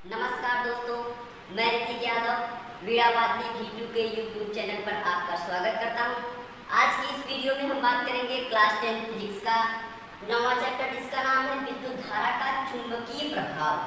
नमस्कार दोस्तों, मैं ऋतिक यादव वीणावादी वीटू के यूट्यूब चैनल पर आपका स्वागत करता हूं। आज की इस वीडियो में हम बात करेंगे क्लास 10 फिजिक्स का 9वां चैप्टर, जिसका नाम है विद्युत धारा का चुंबकीय प्रभाव।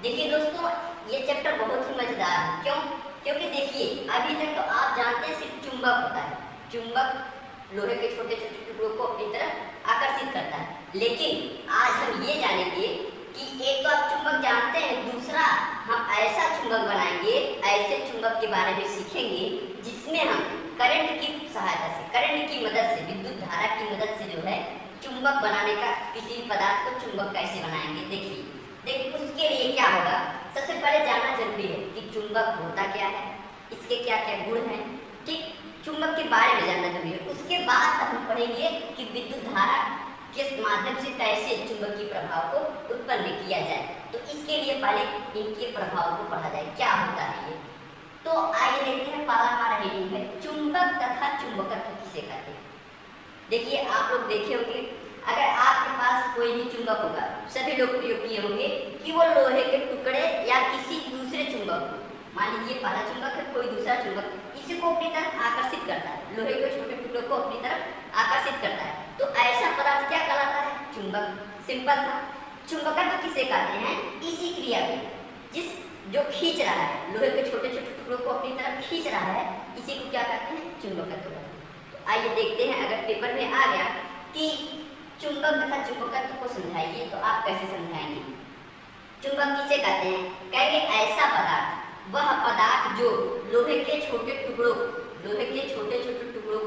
देखिए दोस्तों, ये चैप्टर बहुत ही मजेदार है। क्यों? क्योंकि देखिए, अभी तक तो आप जानते हैं सिर्फ चुंबक होता है। चुंबक लोहे के छोटे छोटे टुकड़ों को अपनी तरफ आकर्षित करता है, लेकिन आज हम ये जानेंगे कि एक तो आप चुंबक जानते हैं, दूसरा हम ऐसा चुंबक बनाएंगे, ऐसे चुंबक के बारे में सीखेंगे जिसमें हम करंट की सहायता से, करंट की मदद से, विद्युत धारा की मदद से जो है चुंबक बनाने का, किसी भी पदार्थ को चुंबक कैसे बनाएंगे। देखिए उसके लिए क्या होगा, सबसे पहले जानना जरूरी है कि चुंबक होता क्या है, इसके क्या क्या गुण हैं। ठीक, चुंबक के बारे में जानना जरूरी है। उसके बाद हम पढ़ेंगे कि विद्युत धारा किस माध्यम से कैसे चुंबकीय प्रभाव को उत्पन्न किया जाए। तो इसके लिए पहले इनके प्रभाव को पढ़ा जाए, क्या होता है ये। तो आइए देखते हैं, पहला हमारा हेडिंग है चुंबक तथा चुंबकत्व किसे कहते हैं। देखिए, आप लोग देखे होंगे, अगर आपके पास कोई भी चुंबक होगा, सभी लोग प्रयोग किए होंगे कि वो लोहे के टुकड़े या किसी दूसरे चुंबक को, मान लीजिए पहला चुंबक है, कोई दूसरा चुंबक इसी को अपनी तरफ आकर्षित करता है, लोहे के छोटे टुकड़ों को अपनी तरफ आकर्षित करता है, तो ऐसा पदार्थ क्या कहलाता है? चुंबक। सिंपल था। चुंबकत्व किसे कहते हैं? इसी क्रिया को, जिस जो खींच रहा है, लोहे के छोटे छोटे टुकड़ों को अपनी तरफ खींच रहा है, इसी को क्या कहते हैं? चुंबकत्व। तो आइए देखते हैं, अगर पेपर में आ गया कि चुंबक तथा चुंबकत्व को समझाइए, तो आप कैसे समझाएंगे? चुंबक किसे कहते हैं? कहेंगे ऐसा पदार्थ, वह पदार्थ जो लोहे के छोटे टुकड़ों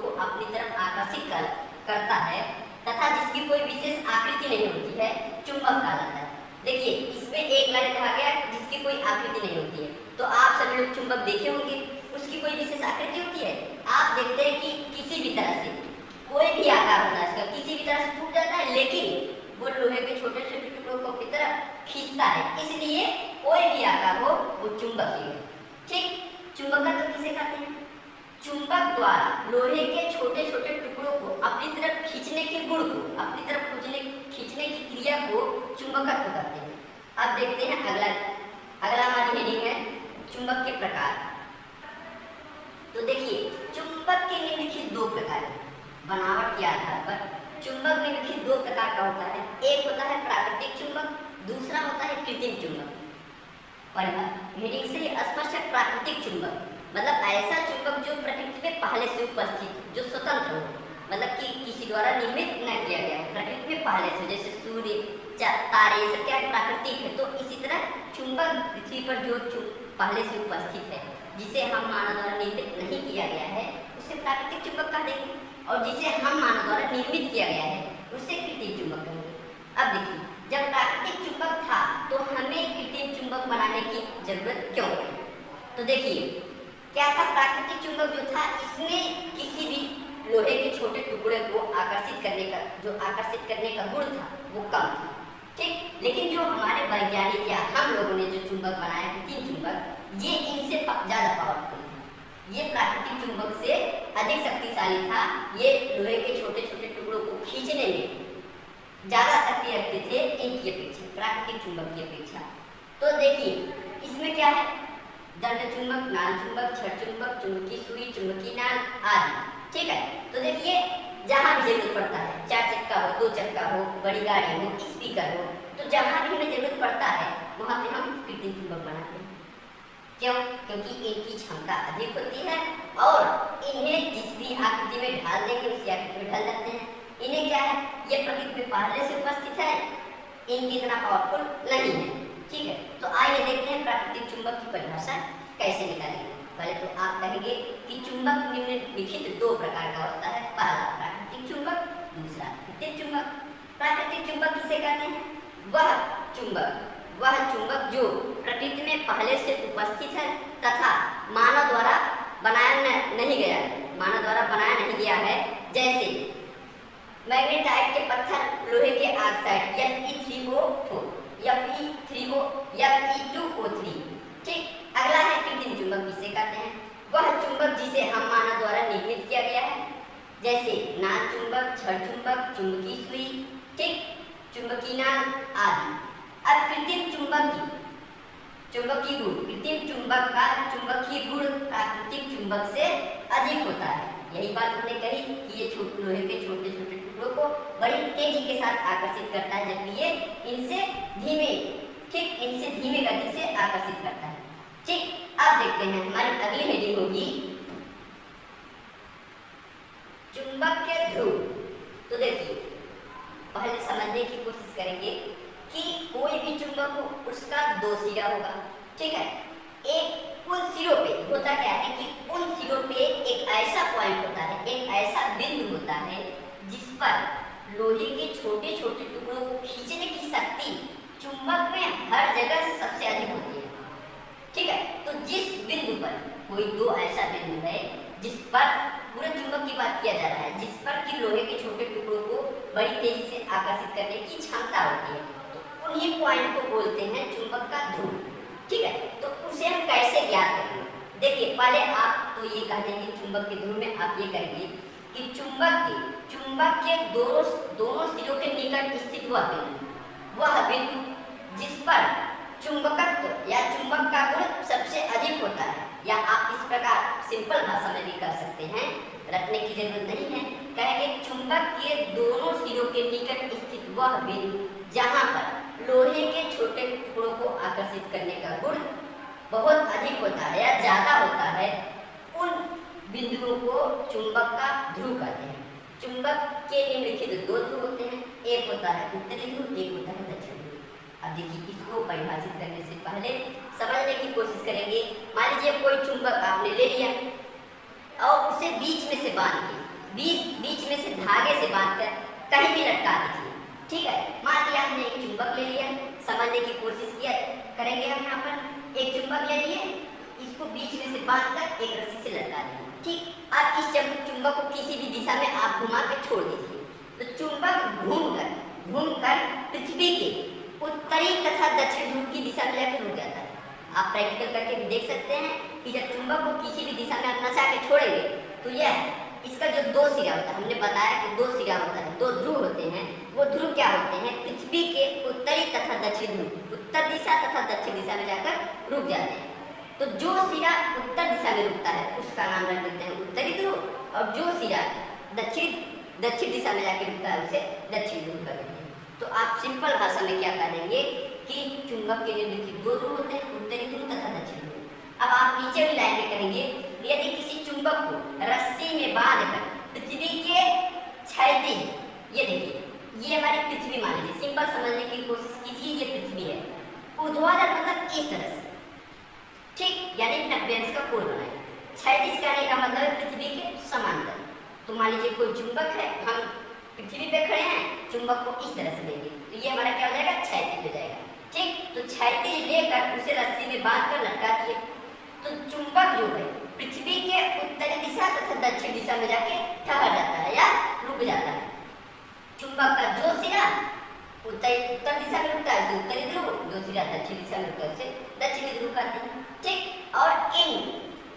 को अपनी तरफ आकर्षित करता है तथा जिसकी कोई विशेष आकृति नहीं होती है, चुंबक कहलाता है। देखिए, इसमें एक लाइन कहा गया जिसकी कोई आकृति नहीं होती है, तो आप सभी लोग चुंबक देखे होंगे, उसकी कोई विशेष आकृति होती है। आप देखते हैं कि किसी भी तरह से कोई भी आकार होता है इसका, किसी भी तरह से टूट जाता है, लेकिन वो लोहे के छोटे छोटे टुकड़ों को अपनी तरफ खींचता है, इसलिए कोई भी आकार हो वो चुंबकीय है। ठीक, चुंबकत्व किसे कहते हैं? चुंबक द्वारा लोहे के छोटे छोटे टुकड़ों को अपनी तरफ खींचने के गुण को, अपनी तरफ खींचने की क्रिया को चुंबकत्व कहते हैं। अब देखते हैं अगला हमारी हेडिंग है चुंबक के प्रकार। तो देखिए, चुंबक के निम्नलिखित दो प्रकार हैं। बनावट के आधार पर चुंबक निम्नलिखित दो प्रकार का होता है। एक होता है प्राकृतिक चुंबक, दूसरा होता है कृत्रिम चुंबक। हेडिंग से स्पष्ट है, प्राकृतिक चुंबक मतलब ऐसा चुंबक जो प्रकृति में पहले से उपस्थित, जो स्वतंत्र हो, मतलब कि किसी द्वारा निर्मित न किया गया है, प्रकृति में पहले से, जैसे सूर्य, तारे, सब क्या प्राकृतिक है। तो इसी तरह चुंबक पृथ्वी पर जो पहले से उपस्थित है, जिसे हम मानव द्वारा निर्मित नहीं किया गया है, उसे प्राकृतिक चुंबक कह देंगे, और जिसे हम मानव द्वारा निर्मित किया गया है उसे कृत्रिम चुंबक कहेंगे। अब देखिए, जब प्राकृतिक चुंबक था तो हमें कृत्रिम चुंबक बनाने की जरूरत क्यों पड़ी? तो देखिए, क्या था, प्राकृतिक चुंबक जो था, इसमें किसी भी लोहे के छोटे टुकड़े को आकर्षित करने का गुण था, वो कम था। ठीक, लेकिन जो हमारे वैज्ञानिक या हम लोगों ने जो चुंबक बनाया, कृत्रिम चुंबक, ये इनसे ज्यादा पावरफुल था। ये प्राकृतिक चुंबक से अधिक शक्तिशाली था। ये लोहे के छोटे छोटे टुकड़ों को खींचने में ज्यादा शक्ति रखते थे इनकी अपेक्षा, प्राकृतिक चुंबक की अपेक्षा। तो देखिए, इसमें क्या है, दंड चुंबक, नाल चुंबक, छड़ चुंबक, चुंबकीय सुई, चुंबकीय नाल आदि। ठीक है, तो देखिए, जहां भी जरूरत पड़ता है, 4 चक्का हो, 2 चक्का हो, बड़ी गाड़ी हो, स्पीकर हो, तो जहां भी हमें जरूरत पड़ता है वहां पे हम कृत्रिम चुंबक बनाते हैं। क्यों? क्योंकि इनकी क्षमता अधिक होती है और इन्हें जिस भी आकृति में ढाल देंगे उसी आकृति में ढल जाते हैं। इन्हें क्या है, ये प्रकृति में पहले से उपस्थित है, इनकी इतना पावरफुल नहीं है। ठीक है, तो आइए देखते हैं प्राकृतिक चुंबक की परिभाषा कैसे निकालेंगे। पहले तो आप कहेंगे कि चुंबक निम्नलिखित दो प्रकार का होता है, पहला प्राकृतिक चुंबक, दूसरा कृत्रिम चुंबक। प्राकृतिक चुंबक किसे कहते हैं? वह चुंबक जो प्रकृति में पहले से उपस्थित है तथा मानव द्वारा बनाया नहीं गया है, जैसे मैग्नेटाइट के पत्थर, लोहे के ऑक्साइड, Fe3O4, Fe2O3। ठीक, अगला है कृत्रिम चुंबक किसे कहते हैं? वह चुंबक जिसे हम मानव द्वारा निर्मित किया गया है, जैसे नाल चुंबक, छड़ चुंबक, चुंबकीय सुई, ठीक, चुंबकीय नाल आदि। अब कृत्रिम चुंबक की चुंबकीय गुण, कृत्रिम चुंबक का चुंबकीय गुण प्राकृतिक चुंबक से अधिक होता है। यही बात हमने कही कि ये लोहे के छोटे छोटे टुकड़ों को बड़ी तेजी के साथ आकर्षित करता है, जबकि ये इनसे धीमे गति से आकर्षित करता है। ठीक, अब देखते हैं हमारी अगली हेडिंग होगी चुंबक के ध्रुव। तो देखिए, पहले समझने की कोशिश करेंगे कि कोई भी चुंबक हो उसका दो सिरा होगा, ठीक है। एक उन सिरों पे होता क्या है कि उन सिरों पे एक ऐसा पॉइंट होता है, एक ऐसा बिंदु होता है जिस पर लोहे के छोटे छोटे टुकड़ों को खींचने की शक्ति चुंबक में हर जगह सबसे अधिक होती है, ठीक है। तो जिस बिंदु पर कोई दो ऐसा बिंदु है जिस पर पूरे चुंबक की बात किया जा रहा है, जिस पर कि लोहे के छोटे टुकड़ों को बड़ी तेजी से आकर्षित करने की क्षमता होती है, तो उन्हीं पॉइंट को बोलते हैं चुंबक का ध्रुव, ठीक है। तो उसे हम कैसे ज्ञात करेंगे? देखिए, पहले आप तो ये कह देंगे चुंबक के ध्रुव में आप ये करेंगे कि चुंबक के दोनों सिरों के निकट स्थित वह बिंदु जिस पर चुंबकत्व या चुंबक का गुण सबसे अधिक होता है, या आप इस प्रकार सिंपल भाषा में भी कर सकते हैं, रटने की जरूरत नहीं है। कहेंगे चुंबक के दोनों सिरों के निकट स्थित वह बिंदु जहां पर लोहे के छोटे टुकड़ों को आकर्षित करने का गुण बहुत अधिक होता है या ज्यादा होता है, उन बिंदुओं को चुंबक का ध्रुव कहते हैं। चुंबक के निम्नलिखित दो ध्रुव होते हैं, एक होता है उत्तरी ध्रुव, एक होता है दक्षिणी ध्रुव। अब देखिए, इसको परिभाषित करने से पहले समझने की कोशिश करेंगे। मान लीजिए कोई चुंबक आपने ले लिया और उसे बीच में से बांध के बीच में से धागे से बांधकर कहीं भी लटका दीजिए, ठीक है। मान लिया हमने एक चुंबक ले लिया, समझने की कोशिश किया करेंगे हम यहाँ पर एक चुंबक ले लिए, इसको बीच में से बांधकर एक रस्सी से लटका देंगे, ठीक। अब इस चुंबक को किसी भी दिशा में आप घुमा के छोड़ दीजिए, तो चुंबक घूमकर पृथ्वी के उत्तरी तथा दक्षिण ध्रुव की दिशा में जाकर रुक जाता है। आप प्रैक्टिकल करके भी देख सकते हैं कि जब चुंबक को किसी भी दिशा में आप नचा के छोड़ेंगे तो यह इसका जो दो सिरा होता है, हमने बताया कि दो सिरा होता है, दो ध्रुव होते हैं, वो ध्रुव क्या होते हैं? पृथ्वी के उत्तरी तथा दक्षिण ध्रुव, उत्तर दिशा तथा दक्षिण दिशा में जाकर रुक जाते हैं। तो जो सिरा उत्तर दिशा में रुकता है उसका नाम रख देते हैं उत्तरी ध्रुव, और जो सिरा दक्षिण दिशा में जाकर रुकता है उसे दक्षिण ध्रुव कर देते हैं। तो आप सिंपल भाषा में क्या कह देंगे कि चुंबक के निम्नलिखित दो ध्रुव होते हैं, उत्तरी ध्रुव तथा दक्षिण ध्रुव। अब आप नीचे वाली लाइन में करेंगे, यदि किसी चुंबक को रस्सी में बांधकर पृथ्वी के क्षैतिज, ये देखिए ये हमारी पृथ्वी मान लीजिए, सिंपल समझने की कोशिश कीजिए, ये पृथ्वी है, ऊर्ध्वाधर मतलब इस तरह से, ठीक, यानी 90 अंश का कोण बनाए। क्षैतिज कहने का मतलब पृथ्वी के समांतर। तो मान लीजिए कोई चुंबक है, हम पृथ्वी पे खड़े हैं, चुंबक को इस तरह से लेंगे तो ये हमारा क्या हो जाएगा? क्षैतिज हो जाएगा, ठीक। तो क्षैतिज लेकर उसे रस्सी में बांधकर लटका दिए, तो चुंबक जो है पृथ्वी के उत्तरी दिशा तथा दक्षिण दिशा में जाके ठहर जाता है या रुक जाता है। चुंबक का जो सिरा उत्तर दिशा में रुकता है उत्तरी ध्रुव, जो सिरा दक्षिण दिशा में रुकता है उसे दक्षिणी ध्रुव कहते हैं, ठीक। और इन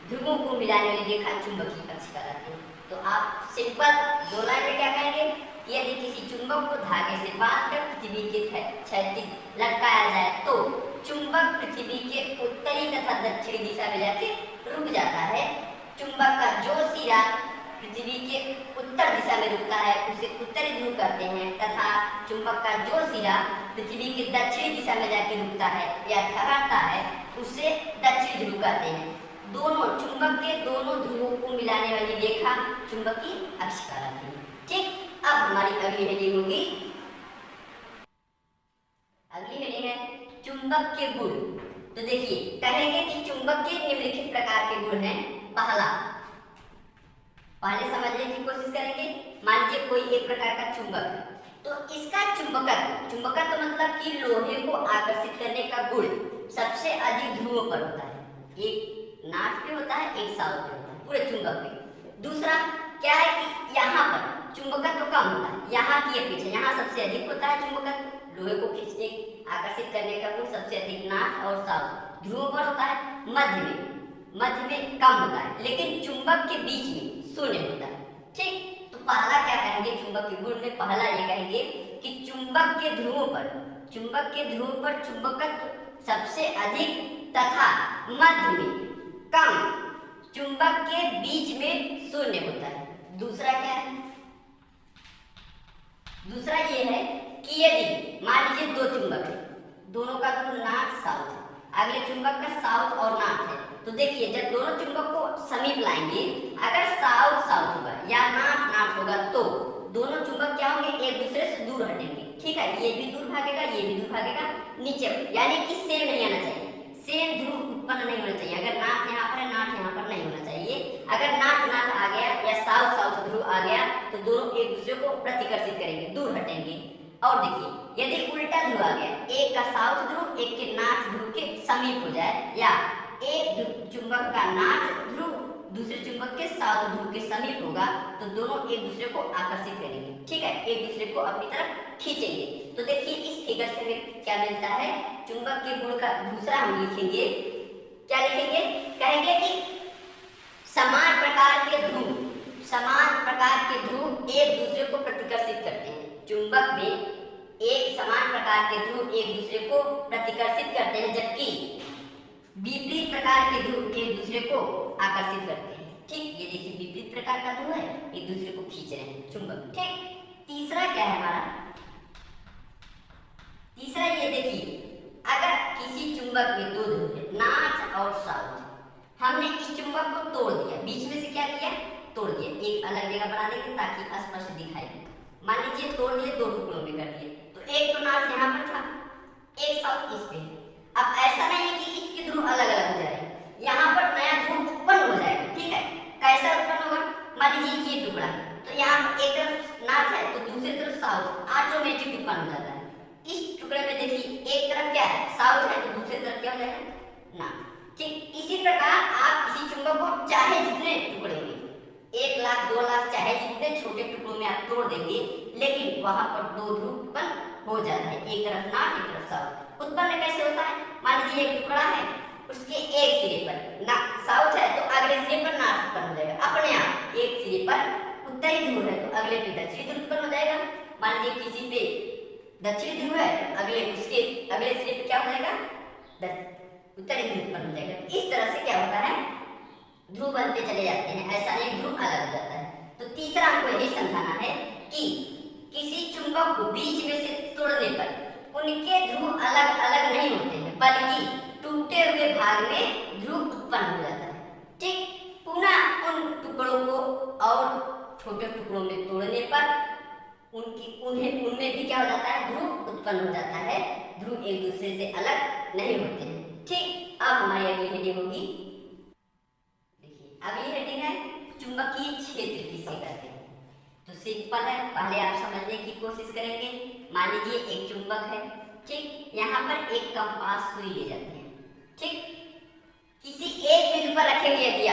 ध्रुवों को मिलाने वाली रेखा चुंबकीय अक्ष कहलाती है। तो आप सिंपल दो लाइन में क्या कहेंगे? यदि किसी चुंबक को धागे से बांधकर पृथ्वी के क्षैतिज लटकाया जाए तो चुंबक पृथ्वी के उत्तरी तथा दक्षिणी दिशा में जाके रुक जाता है। चुंबक का जो सिरा पृथ्वी के उत्तर दिशा में रुकता है उसे उत्तरी ध्रुव कहते हैं, तथा चुंबक का जो सिरा पृथ्वी के दक्षिणी दिशा में जाके रुकता है या ठहरता है उसे दक्षिणी ध्रुव कहते हैं। दोनों चुंबक के दोनों ध्रुवों को मिलाने वाली रेखा चुंबकीय अक्ष कहलाती है, ठीक। अब हमारी अगली हेडिंग होगी, अगली हेडिंग है चुंबक के गुण। तो देखिए, कहेंगे कि चुंबक के निम्नलिखित प्रकार के गुण हैं। पहले समझने की कोशिश करेंगे। मान लीजिए कोई एक प्रकार का चुंबक है, तो इसका चुंबकत्व मतलब कि लोहे को आकर्षित करने का गुण सबसे अधिक ध्रुवों पर होता है। एक नॉर्थ पे होता है, एक साउथ पे होता है पूरे चुंबक में। दूसरा क्या है कि यहाँ पर चुंबकत्व कम होता है, यहाँ की अपेक्षा यहाँ सबसे अधिक होता है चुंबकत्व, लोहे को खींचने आकर्षित करने का गुण सबसे अधिक नॉर्थ और साउथ ध्रुवों पर होता है। मध्य में कम होता है, लेकिन चुंबक के बीच में शून्य होता है, ठीक। तो पहला क्या कहेंगे चुंबक के गुण में? पहला ये कहेंगे कि चुंबक के ध्रुवों पर चुंबकत्व सबसे अधिक तथा मध्य में कम चुंबक के बीच में शून्य होता है। दूसरा क्या है? दूसरा ये है कि यदि मान लीजिए दो चुंबक है, दोनों का ध्रुव नॉर्थ साउथ है, अगले चुंबक का साउथ और नॉर्थ है, तो देखिए जब दोनों चुंबक को समीप लाएंगे, अगर साउथ साउथ होगा या नॉर्थ नॉर्थ होगा तो दोनों चुंबक क्या होंगे? एक दूसरे से दूर हटेंगे। ठीक है, ये भी दूर भागेगा, ये भी दूर भागेगा नीचे, यानी कि सेम नहीं आना चाहिए, सेम ध्रुव उत्पन्न नहीं होना चाहिए। अगर नॉर्थ यहाँ पर है, नॉर्थ यहाँ पर नहीं होना चाहिए। अगर नॉर्थ नॉर्थ आ गया या साउथ साउथ ध्रुव आ गया तो दोनों एक दूसरे को प्रतिकर्षित करेंगे, दूर हटेंगे। और देखिए यदि उल्टा ध्रुव आ गया, एक का साउथ ध्रुव एक के नॉर्थ ध्रुव के समीप हो जाए, या एक चुंबक का नॉर्थ ध्रुव दूसरे चुंबक के साउथ ध्रुव के समीप होगा तो दोनों एक दूसरे को आकर्षित करेंगे। ठीक है, एक दूसरे को अपनी तरफ खींचेंगे। तो देखिए इस फिगर से हमें क्या मिलता है? चुंबक के गुण का दूसरा हम लिखेंगे, क्या लिखेंगे? कहेंगे कि समान प्रकार के ध्रुव एक दूसरे को प्रतिकर्षित करते हैं। चुंबक में एक समान प्रकार के ध्रुव एक दूसरे को प्रतिकर्षित करते हैं, जबकि विपरीत प्रकार के ध्रुव एक दूसरे को आकर्षित करते हैं। ठीक, ये देखिए विपरीत प्रकार का ध्रुव है, एक दूसरे को खींच रहे हैं चुंबक। ठीक, तीसरा क्या है हमारा? तीसरा ये देखिए, अगर किसी चुंबक में दो ध्रुव है, नॉर्थ और साउथ, हमने इस चुंबक को तोड़ दिया, बीच में से क्या किया? तोड़ दिया, एक अलग जगह बना देंगे ताकि स्पष्ट दिखाई दे। मान लीजिए तोड़ दिए, दो टुकड़ों में कर दिए, तो एक तो नॉर्थ यहाँ पर था, एक साउथ इस पे है। अब ऐसा नहीं है कि इसके ध्रुव अलग अलग हो जाए, यहाँ पर नया ध्रुव उत्पन्न हो जाएगा। ठीक है, कैसा उत्पन्न होगा? मान लीजिए ये टुकड़ा है, तो यहाँ एक तरफ नॉर्थ है तो दूसरी तरफ साउथ, ऑटोमेटिक उत्पन्न हो जाता है। इस टुकड़े में देखिए एक तरफ क्या है? साउथ है, तो दूसरी तरफ क्या हो जाएगा? नॉर्थ। ठीक, इसी प्रकार आप किसी चुंबक को चाहे जितने टुकड़े में, 1 लाख 2 लाख चाहे जितने छोटे टुकड़ों में आप तोड़ देंगे, लेकिन वहां पर दो ध्रुव उत्पन्न हो जाता है, एक तरफ नॉर्थ एक तरफ साउथ। उत्पन्न कैसे होता है? मान लीजिए एक टुकड़ा है, उसके एक सिरे पर ना साउथ है तो अगले सिरे पर नॉर्थ उत्पन्न हो जाएगा अपने आप। एक सिरे पर उत्तरी ध्रुव है तो अगले पे दक्षिणी ध्रुव उत्पन्न हो जाएगा। मान लीजिए किसी पे दक्षिणी ध्रुव है तो उसके अगले सिरे पे क्या हो जाएगा? उत्तरी ध्रुव उत्पन्न हो जाएगा। इस तरह से क्या होता है? ध्रुव बनते चले जाते हैं, ऐसा नहीं ध्रुव अलग हो जाता है। तो तीसरा हमको यही समझाना है कि किसी चुंबक को बीच में से तोड़ने पर उनके ध्रुव अलग अलग नहीं होते हैं, बल्कि टूटे हुए भाग में ध्रुव उत्पन्न हो जाता है। ठीक, पुनः उन टुकड़ों को और छोटे टुकड़ों में तोड़ने पर उनमें भी क्या हो जाता है? ध्रुव उत्पन्न हो जाता है, ध्रुव एक दूसरे से अलग नहीं होते हैं। ठीक, अब हमारी अगली हेडिंग होगी, देखिए अगली हेडिंग है चुंबकीय क्षेत्र किसे कहते हैं। तो सिंपल है, पहले आप समझने की कोशिश करेंगे। मान लीजिए एक चुंबक है, ठीक, यहाँ पर एक कंपास सुई ले जाते हैं। ठीक, किसी एक बिंदु पर रखे हुए यदि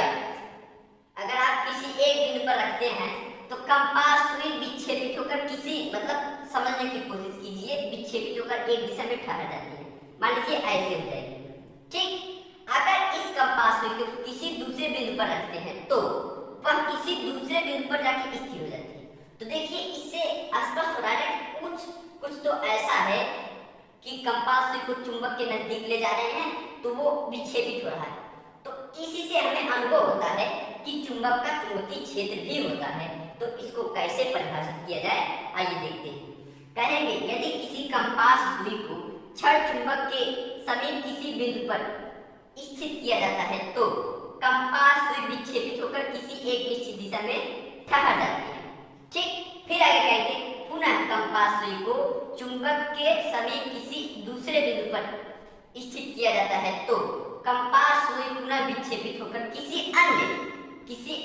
अगर आप किसी एक बिंदु पर रखते हैं तो कंपास सुई विक्षेपित होकर किसी मतलब समझने की कोशिश कीजिए, विक्षेपित होकर एक दिशा में ठहर जाती है। मान लीजिए ऐसे हो जाएगी। ठीक, अगर इस कंपास सुई को किसी दूसरे बिंदु पर रखते हैं तो वह किसी दूसरे बिंदु पर जाके स्थिर हो जाती है। तो देखिए इससे स्पष्ट हो रहा है कि कुछ तो ऐसा है कि कंपास सुई को चुंबक के नजदीक ले जा रहे हैं तो वो विक्षेपित हो रहा है। तो इसी से हमें अनुभव होता है कि चुंबक का चुंबकीय क्षेत्र भी होता है। तो इसको कैसे परिभाषित किया जाए, आइए देखते हैं। कहेंगे यदि किसी कंपास सुई को क्षण चुंबक के समीप किसी बिंदु पर स्थित किया जाता है तो कंपास सुई विक्षेपित होकर किसी एक निश्चित दिशा में ठहर जाती है। ठीक, फिर आगे कहेंगे पुनः कंपास सुई को चुंबक के समीप किसी दूसरे बिंदु पर स्थित किया जाता है तो कंपास सुई पुनः विक्षेपित होकर किसी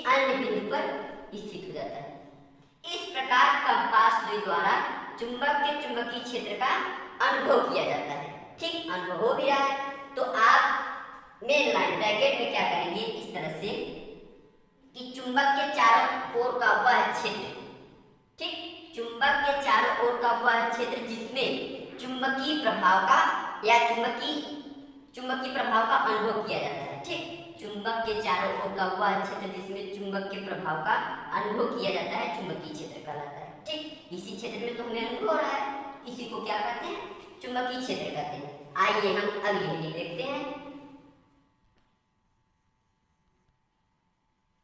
अन्य बिंदु पर स्थित हो जाता है। इस प्रकार कंपास सुई द्वारा चुंबक के चुंबकीय क्षेत्र का अनुभव किया जाता है। ठीक, अनुभव हो भी रहा है। तो आप मेन लाइन ब्रैकेट में क्या करेंगे इस तरह से कि चुंबक के चारों ओर का वह क्षेत्र, ठीक, चुंबक के चारों ओर का वह क्षेत्र जिसमें चुंबकीय प्रभाव का या चुंबकीय प्रभाव का अनुभव किया जाता है। ठीक, चुंबक के चारों ओर का वह क्षेत्र जिसमें चुंबक के प्रभाव का अनुभव किया जाता है चुंबकीय क्षेत्र कहलाता है। ठीक, इसी क्षेत्र में तो हमें अनुभव हो रहा है, इसी को क्या कहते हैं? चुंबकीय क्षेत्र कहते हैं। आइए हम अगली हेडिंग देखते हैं।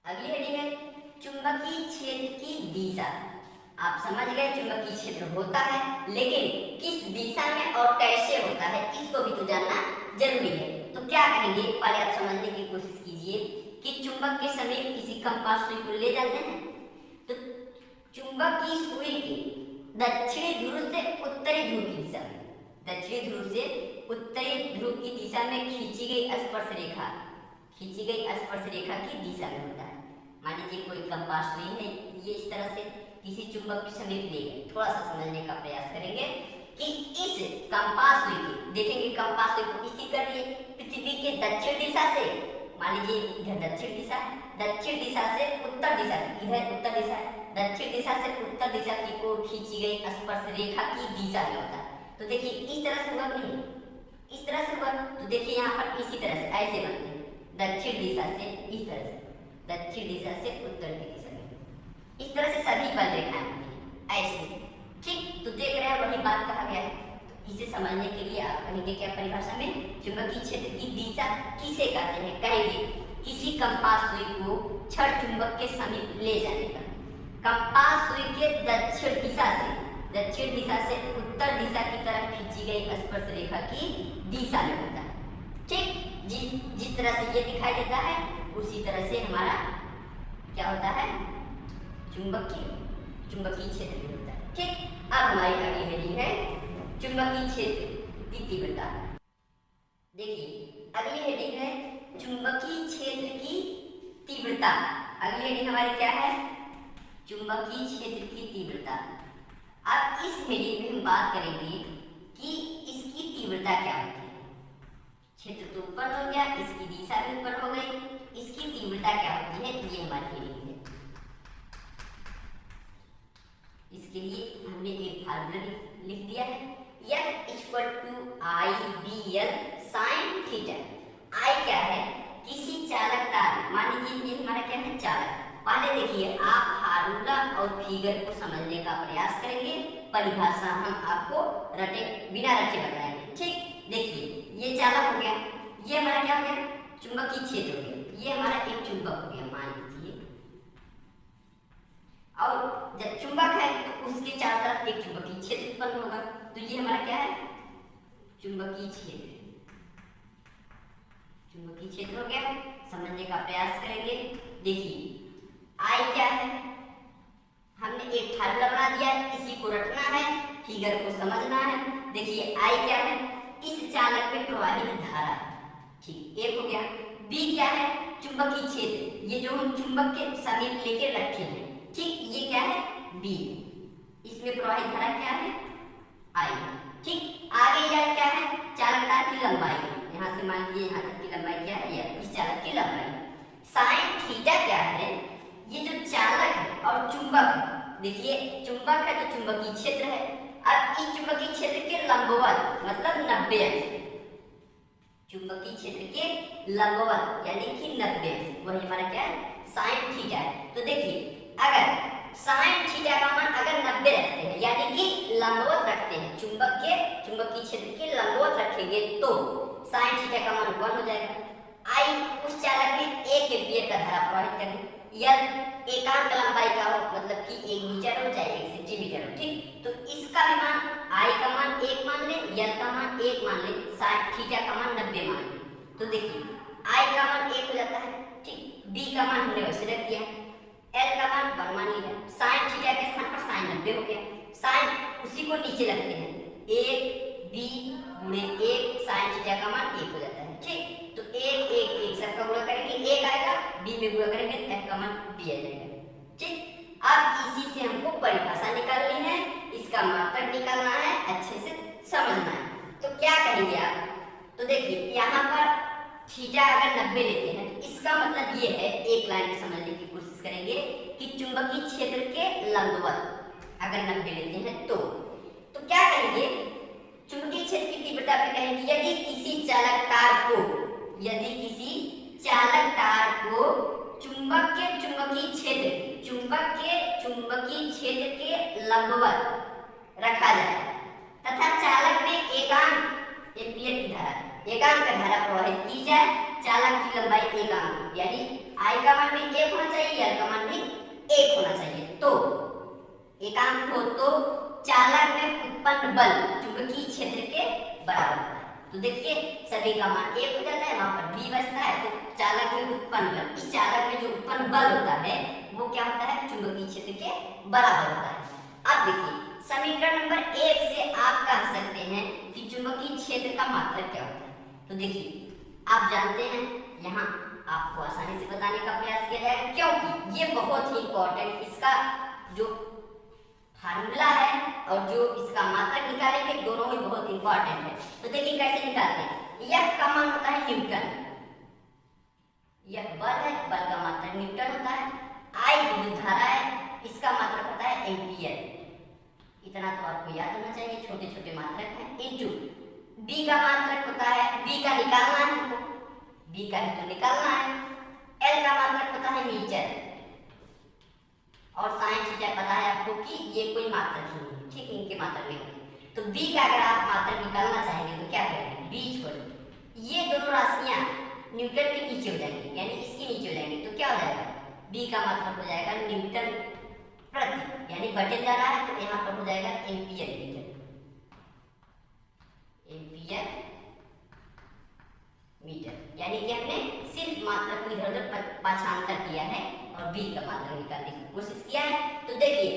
अगली हेडिंग है चुंबकीय क्षेत्र की दिशा। आप समझ गए चुंबकीय क्षेत्र होता है, लेकिन किस दिशा में और कैसे होता है इसको भी तो जानना जरूरी है। तो क्या करेंगे, पहले आप समझने की कोशिश कीजिए कि चुंबक के समीप किसी कंपास सुई को ले जाते हैं, तो चुंबक की सुई के दक्षिणी ध्रुव से उत्तरी ध्रुव की दिशा में, दक्षिणी ध्रुव से उत्तरी ध्रुव की दिशा में खींची गई स्पर्श रेखा, खींची गई स्पर्श रेखा की दिशा में होता है। मान लीजिए कोई कंपास सुई है, ये इस तरह से किसी चुंबक के समीप ले गए। थोड़ा सा समझने का प्रयास करेंगे कि इस कंपास सुई की, देखेंगे कंपास सुई को इसी कर लिए पृथ्वी के दक्षिण दिशा से, मान लीजिए इधर दक्षिण दिशा है, दक्षिण दिशा से उत्तर दिशा, इधर उत्तर दिशा है, दक्षिण दिशा से उत्तर दिशा की ओर खींची गई स्पर्श रेखा की दिशा में होता है। तो देखिए इस तरह से हुआ नहीं, इस तरह से हुआ, तो देखिए यहाँ पर इसी तरह से ऐसे बनते हैं, दक्षिण दिशा से इस तरह से, दक्षिण दिशा से उत्तर की दिशा में, इस तरह से सभी बल रेखाएं होती हैं ऐसे। ठीक, तो देख रहे हैं वही बात कहा गया है। तो इसे समझने के लिए आप कहेंगे क्या परिभाषा में, चुंबकीय क्षेत्र की दिशा किसे कहते हैं, कहेंगे किसी कंपास सुई को छड़ चुंबक के समीप ले जाने पर। कंपास सुई के दक्षिण दिशा से, दक्षिण दिशा से उत्तर दिशा की तरफ खींची गई स्पर्श रेखा की दिशा में होता है। ठीक, जिस तरह से ये दिखाई देता है उसी तरह से हमारा क्या होता है, चुंबकीय क्षेत्र भी होता है। ठीक, अब हमारी अगली हेडिंग है चुंबकीय क्षेत्र की तीव्रता। देखिए अगली हेडिंग है चुंबकीय क्षेत्र की तीव्रता। अगली हेडिंग हमारी क्या है, चुंबकीय क्षेत्र की तीव्रता। अब इस हेडिंग में हम बात करेंगे कि इसकी तीव्रता क्या होती है। क्षेत्र तो ऊपर हो गया, इसकी दिशा भी ऊपर हो गई, इसकी तीव्रता क्या होती है, ये हमारी हेडिंग है। इसके लिए हमने एक फार्मूला लिख दिया है, F = I/BL sin theta. I क्या है, किसी चालक तार, मान लीजिए ये हमारा क्या है चालक। पहले देखिए आप फार्मूला और फिगर को समझने का प्रयास करेंगे, परिभाषा हम आपको रटे बिना रटे बताएंगे। ठीक, देखिए ये चालक हो गया, ये हमारा क्या हो गया, चुंबकीय क्षेत्र हो गया, ये हमारा एक चुंबक हो गया मान लीजिए, और जब चुंबक है तो उसके चारों तरफ एक चुंबकीय क्षेत्र उत्पन्न होगा। तो ये हमारा क्या है, चुंबकीय क्षेत्र, चुंबकीय क्षेत्र हो गया। समझने का प्रयास करेंगे। देखिए आई क्या है, हमने एक फार्मूला बना दिया, इसी को रटना है, फिगर को समझना है। देखिए आई क्या है, इस चालक में प्रवाहित धारा। ठीक, एक हो गया। बी क्या है, चुंबकीय क्षेत्र, ये जो हम चुंबक के समीप लेके रखे हैं। ठीक, ये क्या है बी, इसमें प्रवाहित धारा क्या है आई। ठीक, आगे यह क्या है, चालक तार की लंबाई, यहाँ से मान लीजिए यहाँ तक की लंबाई क्या है, यह इस चालक की लंबाई। साइन थीटा क्या है, ये जो चालक है और चुंबक है, देखिए चुंबक है तो चुंबकीय क्षेत्र है। अब इस चुंबकीय क्षेत्र के लंबवत मतलब 90 अंश, चुंबकीय क्षेत्र के लंबवत यानी कि 90 अंश, वही हमारा क्या है साइन थीटा है। तो देखिए अगर साइन थीटा का मान अगर 90 रखते हैं यानी कि लंबवत रखते हैं, चुंबकीय क्षेत्र के लंबवत रखेंगे तो साइन थीटा का मान 1 हो जाएगा। आई उस चालक में 1 एम्पीयर का धारा प्रवाहित करें, यह एकांक लंबाई का हो, मतलब कि 1 मीटर हो चाहे 1 सेंटीमीटर हो। ठीक, तो इसका भी मान आई का मान 1 मान ले, यल का मान 1 मान ले, साइन थीटा का मान 90 मान ले। तो देखिए आई का मान 1 हो जाता है। ठीक, बी का मान हमने वैसे रख दिया, एल का मान 1 मान लिया, साइन थीटा के स्थान पर साइन 90 हो गया। साइन उसी को नीचे रखते हैं, 1 बी गुणे 1 साइन थीटा का मान 1 हो जाता है। ठीक, तो 1 1 1 सबका गुणा करेंगे 1 आएगा, बी में गुणा करेंगे एफ का मान बी आ जाएगा। ठीक, अब इसी से हमको परिभाषा निकालनी है, इसका मात्रक निकालना है, अच्छे से समझना है। तो क्या करेंगे आप, तो देखिए यहाँ पर थीटा अगर 90 लेते हैं तो इसका मतलब ये है, एक लाइन में समझने की कोशिश करेंगे कि चुंबकीय क्षेत्र के लंबवत अगर 90 लेते हैं तो क्या करेंगे, चुंबकीय क्षेत्र की तीव्रता पे कहेंगे यदि किसी चालक तार को चुंबक के चुंबकीय क्षेत्र के लंबवत रखा जाए तथा चालक में एम्पियर की धारा, एकांक धारा प्रवाहित की जाए, चालक की लंबाई एकांक, यानी I का मान भी 1 होना चाहिए, L का मान भी 1 होना चाहिए। तो एकांक हो तो चालक में उत्पन्न बल चुंबकीय क्षेत्र के बराबर होता है। तो देखिए सभी का मान 1 हो जाता है, वहां पर b बचता है, तो चालक में उत्पन्न बल, इस चालक में जो उत्पन्न बल होता है वो क्या होता है, चुंबकीय क्षेत्र के बराबर होता है। अब देखिए समीकरण नंबर 1 से आप कह सकते हैं कि चुंबकीय क्षेत्र का मात्रक क्या होता है। तो देखिए आप जानते हैं, यहाँ आपको आसानी से बताने का प्रयास किया जाएगा, क्योंकि ये बहुत ही इंपॉर्टेंट, इसका जो फार्मूला है और जो इसका मात्रक निकालेंगे दोनों ही बहुत इंपॉर्टेंट है। तो देखिए कैसे निकालते हैं। यह का मान होता है न्यूटन, यह बल है, बल का मात्रक न्यूटन होता है। I विद्युत धारा है, इसका मात्रक होता है एम्पियर। इतना तो आपको याद होना चाहिए, छोटे छोटे मात्रक हैं। इनटू B का मात्रक होता है, B का निकालना है हमको, B का ही तो निकालना है। L का मात्रक होता है मीटर, और साइन थीटा पता है आपको कि ये कोई मात्रक नहीं है, ठीक, इनके मात्रक नहीं होते। तो B का अगर आप मात्रक निकालना चाहेंगे तो क्या करेंगे, B छोड़ ये दोनों राशियां न्यूटन के नीचे हो जाएंगी, यानी इसके नीचे हो जाएंगे, तो क्या हो जाएगा, B का मात्रक हो जाएगा न्यूटन प्रति, यानी बटे जा रहा है तो यहाँ पर हो जाएगा एम्पियर मीटर, एम्पियर मीटर, यानी कि हमने सिर्फ मात्रक को इधर उधर पाछांतर किया है और B का मात्रक निकालने की कोशिश किया है। तो देखिए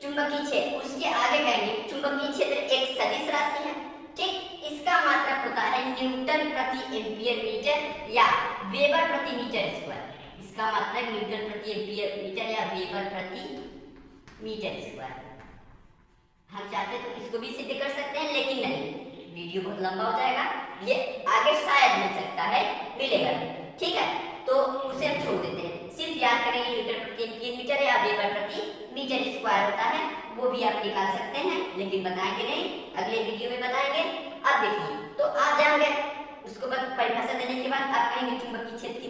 चुंबकीय क्षेत्र, उसके आगे कहेंगे चुंबकीय क्षेत्र एक सदिश राशि है, ठीक, इसका मात्रक होता है न्यूटन प्रति एम्पियर मीटर या वेबर प्रति मीटर स्क्वायर। इसका मात्रक न्यूटन प्रति एम्पियर मीटर या वेबर प्रति मीटर स्क्वायर। हम चाहते तो इसको भी सिद्ध कर सकते हैं, लेकिन नहीं, वीडियो बहुत लंबा हो जाएगा, ये आगे शायद मिल सकता है, मिलेगा, ठीक है, तो उसे हम छोड़ देते हैं। सिर्फ याद करेंगे न्यूटन प्रति एम्पियर मीटर या वेबर प्रति मीटर स्क्वायर होता है, वो भी आप निकाल सकते हैं, लेकिन बताएंगे नहीं, अगले वीडियो में बताएंगे। अब देखिए तो आप जान गए, उसको बाद परिभाषा देने के बाद आप कहेंगे चुंबकीय क्षेत्र की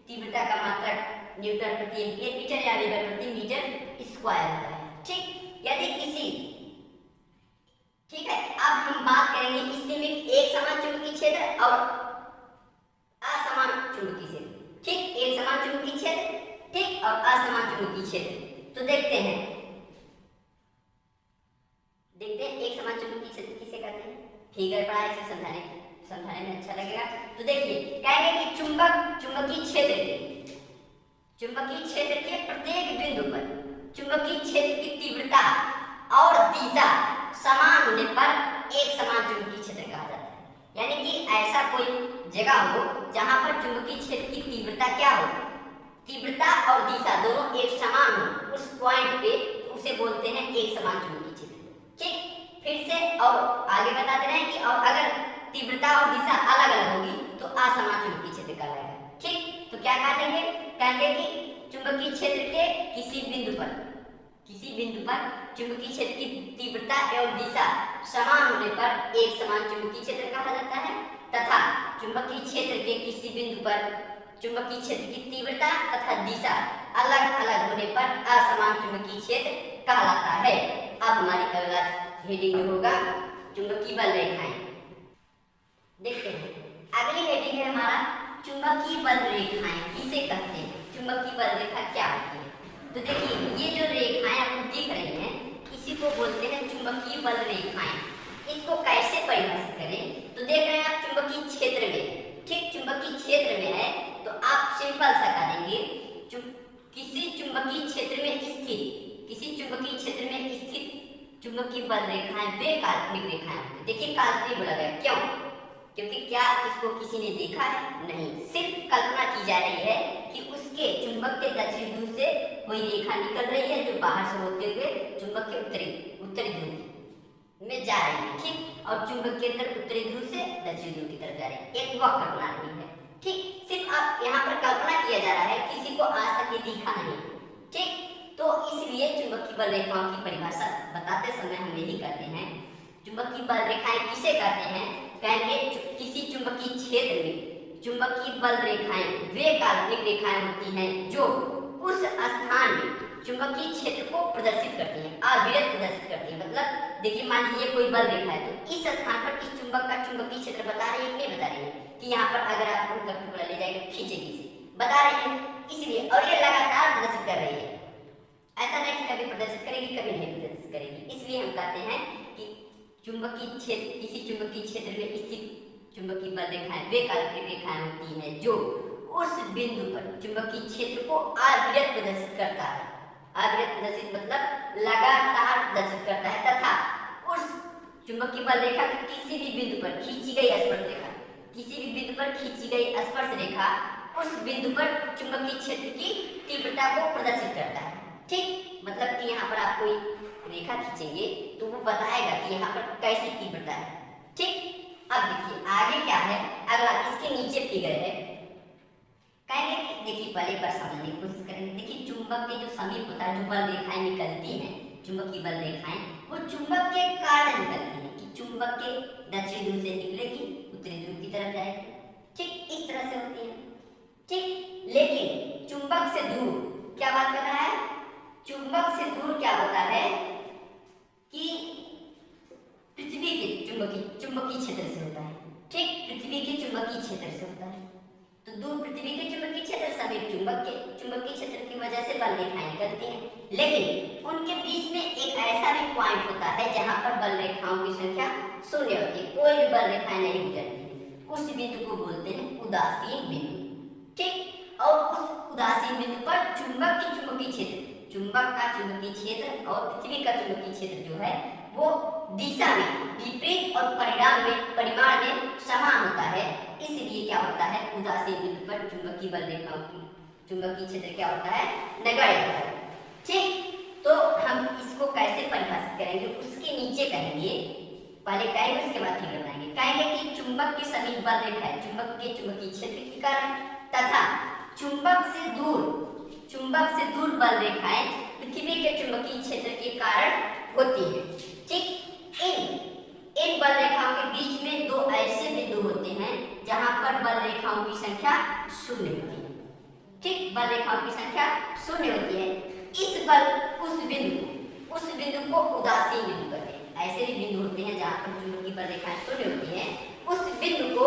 तीव्रता का मात्रक न्यूटन प्रति एम्पियर मीटर या वेबर प्रति मीटर स्क्वायर होता है, ठीक। यदि किसी, ठीक है, अब हम बात करेंगे इससे में एक समान चुंबकीय क्षेत्र और असमान चुंबकीय क्षेत्र, ठीक, एक समान चुंबकीय क्षेत्र, ठीक, और असमान चुंबकीय क्षेत्र। तो देखते हैं एक समान चुंबकीय क्षेत्र किसे कहते हैं, फिगर पढ़ा है, इसे समझाने में अच्छा लगेगा। तो देखिए कहेंगे कि चुंबकीय क्षेत्र के प्रत्येक बिंदु पर चुंबकीय क्षेत्र की तीव्रता और दिशा समान होने पर एक समान चुंबकीय क्षेत्र कहा जाता है। यानी कि ऐसा कोई जगह हो जहां पर चुंबकीय क्षेत्र की तीव्रता क्या हो, तीव्रता और दिशा दोनों एक समान हो, उस पॉइंट पे उसे बोलते हैं एक समान चुंबकीय क्षेत्र, ठीक। फिर से और आगे बताते रहे कि और अगर तीव्रता और दिशा अलग अलग होगी तो असमान चुंबकीय क्षेत्र कहलाएगा, ठीक। तो क्या कहेंगे कि चुंबकीय क्षेत्र के किसी बिंदु पर चुंबकीय क्षेत्र की तीव्रता एवं दिशा समान होने पर एक समान चुंबकीय क्षेत्र कहा जाता है, तथा चुंबकीय क्षेत्र के किसी बिंदु पर चुंबकीय क्षेत्र की तीव्रता तथा दिशा अलग अलग होने पर असमान चुंबकीय क्षेत्र कहलाता है। अब हमारी अगला हेडिंग होगा चुंबकीय बल रेखाएं। देखते हैं अगली हेडिंग है हमारा चुंबकीय बल रेखाएं किसे कहते हैं, चुंबकीय बल रेखा क्या होती है। तो देखिए ये जो रेखाएं आपको दिख रही हैं इसी को बोलते हैं चुंबकीय बल रेखाएं। इसको कैसे परिभाषित करें, तो देख रहे हैं आप चुंबकीय क्षेत्र में, ठीक, चुंबकीय क्षेत्र में है तो आप सिंपल सा करेंगे किसी चुंबकीय क्षेत्र में स्थित चुंबकीय बल रेखाएं वे काल्पनिक रेखाएं होती हैं। देखिए काल्पनिक बोला गया, क्यों, क्योंकि क्या इसको किसी ने देखा है, नहीं, सिर्फ कल्पना की जा रही है कि उसके चुंबक के दक्षिण ध्रुव से कोई रेखा निकल रही है जो बाहर से होते हुए चुंबक के उत्तरी ध्रुव में जा रही है, ठीक, और चुंबक के अंदर उत्तरी ध्रुव से दक्षिण ध्रुव की तरफ जा रही है, एक वक्र बना रही है, ठीक। सिर्फ आप यहाँ पर कल्पना किया जा रहा है, किसी को आज तक ये दिखा नहीं, ठीक। तो इसलिए चुंबकीय बल रेखाओं की परिभाषा बताते समय हम यही करते हैं, चुंबकीय बल रेखाएं किसे कहते हैं, कहेंगे किसी चुंबकीय क्षेत्र में चुंबकीय बल रेखाएं वे काल्पनिक रेखाएं होती हैं जो उस स्थान में चुंबकीय क्षेत्र को प्रदर्शित करती हैं, अविरत प्रदर्शित करती हैं, मतलब देखिए मान लीजिए कोई बल रेखा है, तो इस स्थान पर इस चुंबक का चुंबकीय क्षेत्र बता रही है, नहीं बता रही है कि यहाँ पर अगर आप उनका टुकड़ा ले जाएंगे खींचेगी इसे, बता रही है इसलिए, और ये लगातार प्रदर्शित कर रही है, ऐसा नहीं कि कभी प्रदर्शित करेगी कभी नहीं प्रदर्शित करेगी। इसलिए हम कहते हैं कि चुंबकीय क्षेत्र, किसी चुंबकीय क्षेत्र में स्थित चुंबकीय बल रेखाएं वे काल्पनिक रेखाएं होती हैं जो उस बिंदु पर चुंबकीय क्षेत्र को अविरत प्रदर्शित करता है। अविरत प्रदर्शित मतलब लगातार प्रदर्शित करता है, तथा उस चुंबकीय बल रेखा के किसी भी बिंदु पर खींची गई स्पर्श रेखा, किसी भी बिंदु पर खींची गई स्पर्श रेखा उस बिंदु पर चुंबकीय क्षेत्र की तीव्रता को प्रदर्शित करता है। ठीक, मतलब कि यहाँ पर आप कोई रेखा खींचेंगे तो वो बताएगा कि यहाँ पर कैसी तीव्रता है। ठीक, अब देखिए आगे क्या है, अगला इसके नीचे फिगर है, कहेंगे कि देखिए पहले एक बार समझने की कोशिश करेंगे। देखिए चुंबक के जो समीप होता है, जो बल रेखाएं निकलती हैं, चुंबकीय बल रेखाएं, वो चुंबक के कारण निकलती हैं कि चुंबक के दक्षिणी ध्रुव से निकलेगी, उत्तरी ध्रुव की तरफ जाएगी। ठीक, इस तरह से होती है। ठीक, लेकिन चुंबक से दूर क्या बात कर रहा है, चुंबक से दूर क्या होता है कि पृथ्वी के चुंबकीय क्षेत्र से होता है। ठीक, पृथ्वी के चुंबकीय क्षेत्र से होता है, तो दूर पृथ्वी के चुंबकीय क्षेत्र समीप चुंबकीय क्षेत्र की वजह से बल रेखाएं निकलती हैं, लेकिन उनके बीच में एक ऐसा भी पॉइंट होता है जहां पर बल रेखाओं की संख्या शून्य होती है, कोई भी बल रेखाएं नहीं गुजरती, उस बिंदु को बोलते हैं उदासीन बिंदु। ठीक, और उस उदासीन बिंदु पर चुंबक का चुंबकीय क्षेत्र और पृथ्वी का चुंबकीय क्षेत्र जो है वो दिशा में विपरीत और परिमाण में समान होता है। इसलिए क्या होता है, उदासीन बिंदु पर चुंबकीय बल रेखाओं की चुंबकीय क्षेत्र क्या होता है, नगण्य होता है। ठीक, तो हम इसको कैसे परिभाषित करेंगे, उसके नीचे कहेंगे, पहले कहेंगे उसके बाद फिगर बनाएंगे। कहेंगे कि चुंबक के समीप बल रेखा है चुंबक के चुंबकीय क्षेत्र के कारण, तथा चुंबक से दूर बल रेखाएं पृथ्वी के चुंबकीय क्षेत्र के कारण होती है। ठीक, इन बल रेखाओं के बीच में दो ऐसे बिंदु होते हैं जहां पर बल रेखाओं की संख्या शून्य होती है। ठीक, बल रेखाओं की संख्या शून्य होती है। उस बिंदु को उदासीन बिंदु कहते हैं। ऐसे भी बिंदु होते हैं जहां पर चुंबकीय बल रेखाएं शून्य होती हैं, उस बिंदु को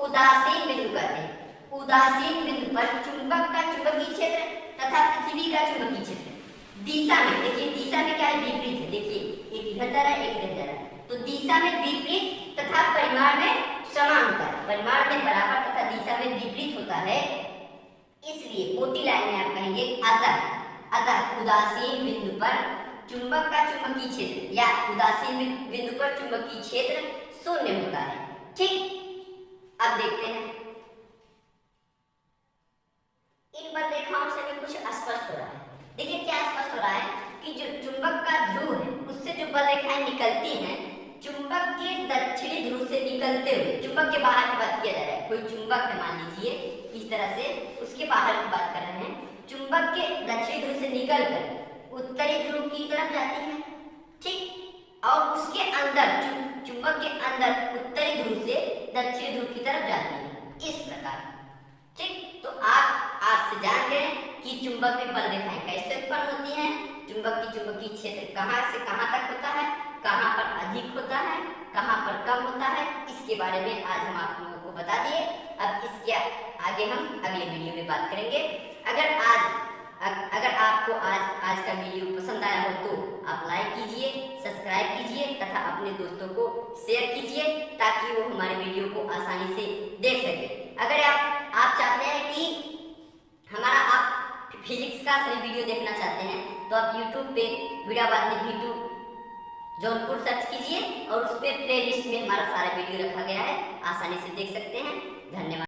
उदासीन बिंदु कहते हैं। उदासीन बिंदु पर चुंबक का चुंबकीय क्षेत्र तथा पृथ्वी का चुंबकीय क्षेत्र दिशा में, देखिए दिशा में क्या है, विपरीत है। देखिए एक इधर जा रहा है, एक इधर जा रहा है, तो दिशा में विपरीत तथा परिमाण में समान होता है, परिमाण में बराबर तथा दिशा में विपरीत होता है। इसलिए मोटी लाइन में आप कहेंगे अतः उदासीन बिंदु पर चुंबक का चुंबकीय क्षेत्र या उदासीन बिंदु पर चुंबकीय क्षेत्र शून्य होता है। ठीक, अब देखते हैं इन बल रेखाओं से भी कुछ स्पष्ट हो रहा है। देखिए क्या स्पष्ट हो रहा है कि जो चुंबक का ध्रुव है उससे जो बल रेखाएं निकलती हैं, चुंबक के दक्षिणी ध्रुव से निकलते हुए, चुंबक के बाहर की बात किया जा रहा है, कोई चुंबक है मान लीजिए इस तरह से, उसके बाहर की बात कर रहे हैं, चुंबक के दक्षिणी ध्रुव से निकलकर उत्तरी ध्रुव की तरफ जाती है। ठीक, और उसके अंदर चुंबक के अंदर उत्तरी ध्रुव से दक्षिणी ध्रुव की तरफ जाती है, इस प्रकार। ठीक, तो आप आज से जान गए कि चुंबक में बल रेखाएं कैसे उत्पन्न होती हैं, चुंबक की चुंबकीय क्षेत्र कहां से कहां तक होता है, कहां पर अधिक होता है, कहां पर कम होता है, इसके बारे में आज हम आप लोगों को बता दिए। अब इसके आगे हम अगले वीडियो में बात करेंगे। अगर आपको आज का वीडियो पसंद आया हो तो आप लाइक कीजिए, सब्सक्राइब कीजिए तथा अपने दोस्तों को शेयर कीजिए ताकि वो हमारे वीडियो को आसानी से देख सके। अगर आप चाहते हैं कि हमारा आप फिजिक्स का सभी वीडियो देखना चाहते हैं तो आप YouTube पे वीडियोबाद में V2 जौनपुर सर्च कीजिए और उस पर प्लेलिस्ट में हमारा सारा वीडियो रखा गया है, आसानी से देख सकते हैं। धन्यवाद।